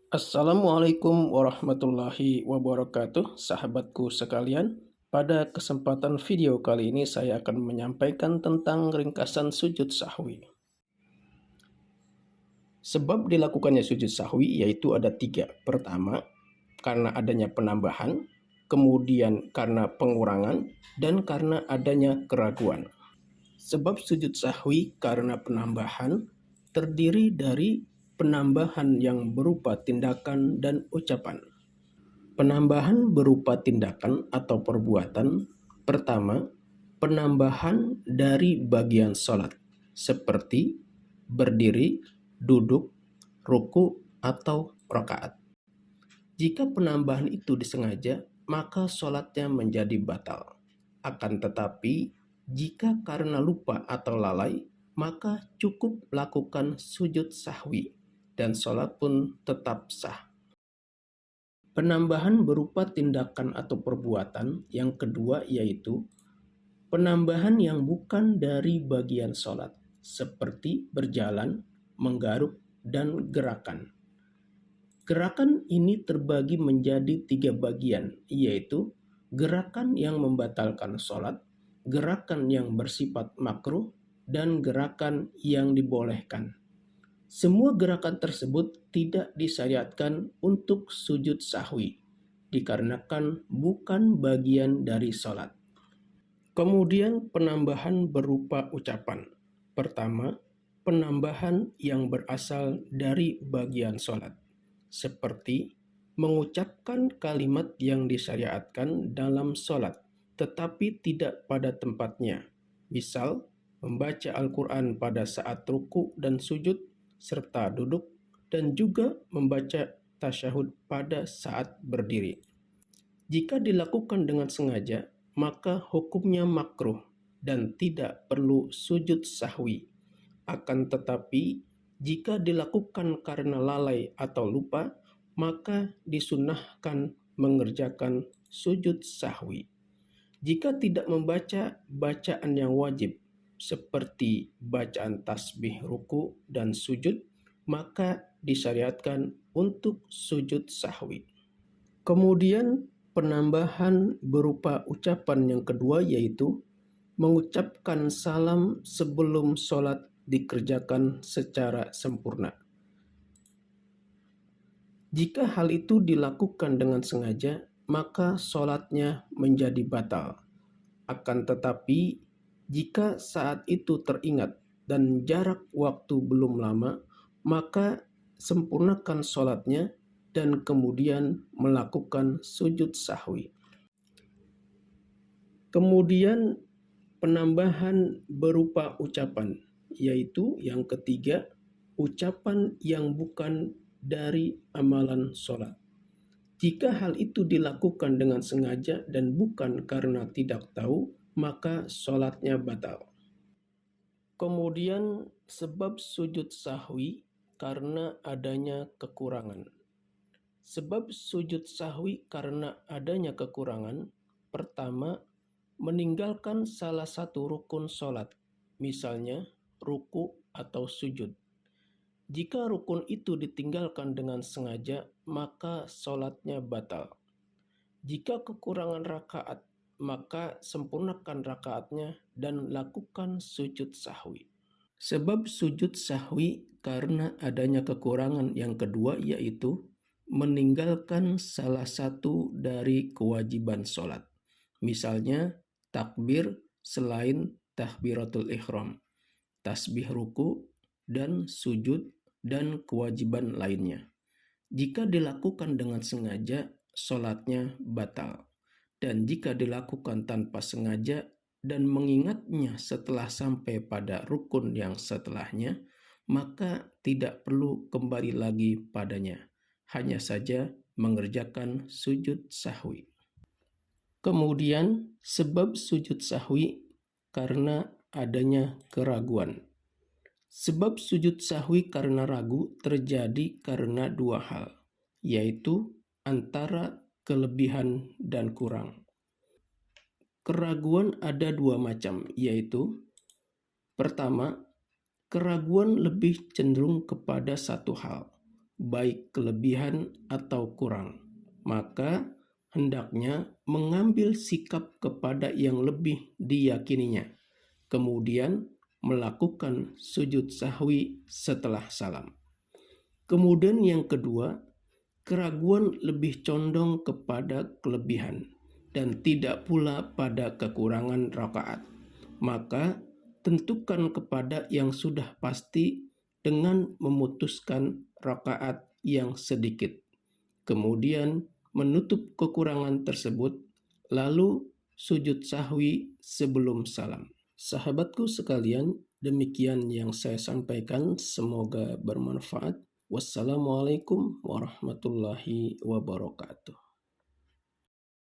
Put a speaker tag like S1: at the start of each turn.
S1: Assalamualaikum warahmatullahi wabarakatuh, sahabatku sekalian. Pada kesempatan video kali ini saya akan menyampaikan tentang ringkasan sujud sahwi. Sebab dilakukannya sujud sahwi yaitu ada tiga. Pertama, karena adanya penambahan, kemudian karena pengurangan, dan karena adanya keraguan. Sebab sujud sahwi karena penambahan terdiri dari penambahan yang berupa tindakan dan ucapan. Penambahan berupa tindakan atau perbuatan. Pertama, penambahan dari bagian sholat, seperti berdiri, duduk, ruku, atau rakaat. Jika penambahan itu disengaja, maka sholatnya menjadi batal. Akan tetapi, jika karena lupa atau lalai, maka cukup lakukan sujud sahwi, dan sholat pun tetap sah. Penambahan berupa tindakan atau perbuatan yang kedua yaitu penambahan yang bukan dari bagian sholat, seperti berjalan, menggaruk, dan gerakan. Gerakan ini terbagi menjadi tiga bagian, yaitu gerakan yang membatalkan sholat, gerakan yang bersifat makruh, dan gerakan yang dibolehkan. Semua gerakan tersebut tidak disyariatkan untuk sujud sahwi, dikarenakan bukan bagian dari sholat. Kemudian penambahan berupa ucapan. Pertama, penambahan yang berasal dari bagian sholat, seperti mengucapkan kalimat yang disyariatkan dalam sholat, tetapi tidak pada tempatnya. Misal, membaca Al-Quran pada saat ruku dan sujud, serta duduk, dan juga membaca tasyahud pada saat berdiri. Jika dilakukan dengan sengaja, maka hukumnya makruh dan tidak perlu sujud sahwi. Akan tetapi, jika dilakukan karena lalai atau lupa, maka disunahkan mengerjakan sujud sahwi. Jika tidak membaca bacaan yang wajib, seperti bacaan tasbih ruku dan sujud, maka disyariatkan untuk sujud sahwi. Kemudian penambahan berupa ucapan yang kedua yaitu mengucapkan salam sebelum sholat dikerjakan secara sempurna. Jika hal itu dilakukan dengan sengaja, maka sholatnya menjadi batal. Akan tetapi, jika saat itu teringat dan jarak waktu belum lama, maka sempurnakan sholatnya dan kemudian melakukan sujud sahwi. Kemudian penambahan berupa ucapan, yaitu yang ketiga, ucapan yang bukan dari amalan sholat. Jika hal itu dilakukan dengan sengaja dan bukan karena tidak tahu, maka sholatnya batal. Kemudian sebab sujud sahwi karena adanya kekurangan. Sebab sujud sahwi karena adanya kekurangan, pertama, meninggalkan salah satu rukun sholat, misalnya ruku atau sujud. Jika rukun itu ditinggalkan dengan sengaja, maka sholatnya batal. Jika kekurangan rakaat, maka sempurnakan rakaatnya dan lakukan sujud sahwi. Sebab sujud sahwi karena adanya kekurangan yang kedua yaitu meninggalkan salah satu dari kewajiban sholat. Misalnya takbir selain takbiratul ihram, tasbih ruku, dan sujud, dan kewajiban lainnya. Jika dilakukan dengan sengaja, sholatnya batal. Dan jika dilakukan tanpa sengaja dan mengingatnya setelah sampai pada rukun yang setelahnya, maka tidak perlu kembali lagi padanya. Hanya saja mengerjakan sujud sahwi. Kemudian sebab sujud sahwi karena adanya keraguan. Sebab sujud sahwi karena ragu terjadi karena dua hal, yaitu antara kelebihan dan kurang. Keraguan ada dua macam, yaitu pertama, keraguan lebih cenderung kepada satu hal, baik kelebihan atau kurang, maka hendaknya mengambil sikap kepada yang lebih diyakininya, kemudian melakukan sujud sahwi setelah salam. Kemudian yang kedua, keraguan lebih condong kepada kelebihan dan tidak pula pada kekurangan rakaat. Maka tentukan kepada yang sudah pasti dengan memutuskan rakaat yang sedikit. Kemudian menutup kekurangan tersebut, lalu sujud sahwi sebelum salam. Sahabatku sekalian, demikian yang saya sampaikan, semoga bermanfaat. Wassalamualaikum warahmatullahi wabarakatuh.